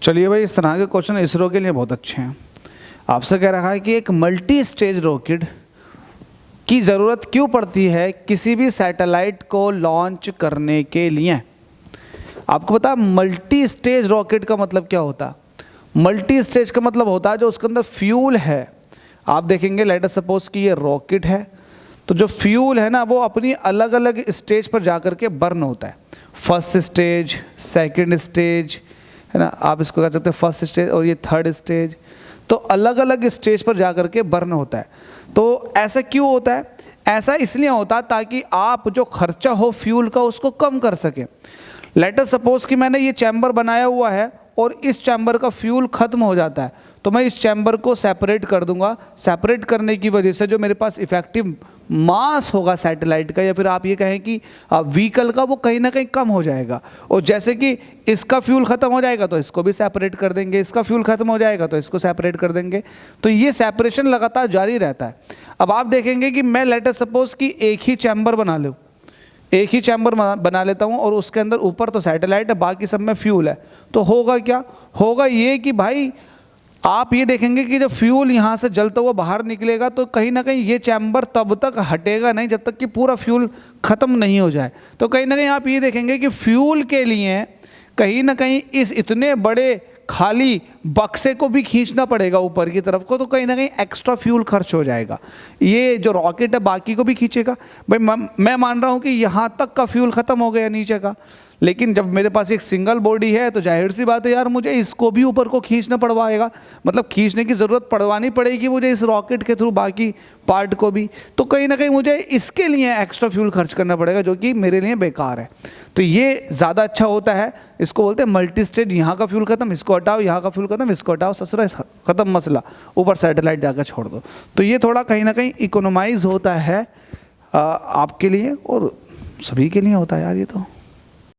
चलिए भाई, इस तरह के क्वेश्चन इसरो के लिए बहुत अच्छे हैं। आपसे कह रहा है कि एक मल्टी स्टेज रॉकेट की ज़रूरत क्यों पड़ती है किसी भी सैटेलाइट को लॉन्च करने के लिए। आपको पता है मल्टी स्टेज रॉकेट का मतलब क्या होता है? मल्टी स्टेज का मतलब होता है जो उसके अंदर फ्यूल है। आप देखेंगे लेट अस सपोज कि ये रॉकेट है, तो जो फ्यूल है ना वो अपनी अलग अलग स्टेज पर जाकर के बर्न होता है। फर्स्ट स्टेज, सेकंड स्टेज, है ना, आप इसको कह सकते हैं फर्स्ट स्टेज, और ये थर्ड स्टेज। तो अलग अलग स्टेज पर जाकर के बर्न होता है। तो ऐसा क्यों होता है? ऐसा इसलिए होता है ताकि आप जो खर्चा हो फ्यूल का उसको कम कर सकें। लेट अस सपोज कि मैंने ये चैम्बर बनाया हुआ है और इस चैम्बर का फ्यूल खत्म हो जाता है, तो मैं इस चैम्बर को सेपरेट कर दूंगा। सेपरेट करने की वजह से जो मेरे पास इफेक्टिव मास होगा सैटेलाइट का, या फिर आप ये कहें कि व्हीकल का, वो कहीं ना कहीं कम हो जाएगा। और जैसे कि इसका फ्यूल ख़त्म हो जाएगा तो इसको भी सेपरेट कर देंगे, इसका फ्यूल ख़त्म हो जाएगा तो इसको सेपरेट कर देंगे। तो ये सेपरेशन लगातार जारी रहता है। अब आप देखेंगे कि मैं लेट अस सपोज कि एक ही चैम्बर बना लूँ, एक ही चैम्बर बना लेता हूँ और उसके अंदर ऊपर तो सैटेलाइट है, बाकी सब में फ्यूल है। तो होगा क्या? होगा ये कि भाई आप ये देखेंगे कि जब फ्यूल यहाँ से जलता हुआ बाहर निकलेगा तो कहीं ना कहीं ये चैम्बर तब तक हटेगा नहीं जब तक कि पूरा फ्यूल ख़त्म नहीं हो जाए। तो कहीं ना कहीं आप ये देखेंगे कि फ्यूल के लिए कहीं ना कहीं इस इतने बड़े खाली बक्से को भी खींचना पड़ेगा ऊपर की तरफ को, तो कहीं ना कहीं एक्स्ट्रा फ्यूल खर्च हो जाएगा। ये जो रॉकेट है बाकी को भी खींचेगा। भाई मैं मान रहा हूँ कि यहाँ तक का फ्यूल ख़त्म हो गया नीचे का, लेकिन जब मेरे पास एक सिंगल बॉडी है तो जाहिर सी बात है यार, मुझे इसको भी ऊपर को खींचना पड़वाएगा। मतलब खींचने की ज़रूरत पड़वानी पड़ेगी मुझे इस रॉकेट के थ्रू बाकी पार्ट को भी। तो कहीं ना कहीं मुझे इसके लिए एक्स्ट्रा फ्यूल खर्च करना पड़ेगा, जो कि मेरे लिए बेकार है। तो ये ज़्यादा अच्छा होता है। इसको बोलते हैं मल्टी स्टेज। यहाँ का फ्यूल खत्म, इसको हटाओ, यहाँ का फ्यूल खत्म, इसको हटाओ, ससुरा ख़त्म मसला, ऊपर सैटेलाइट जाकर छोड़ दो। तो ये थोड़ा कहीं ना कहीं इकोनोमाइज़ होता है आपके लिए, और सभी के लिए होता है यार ये तो।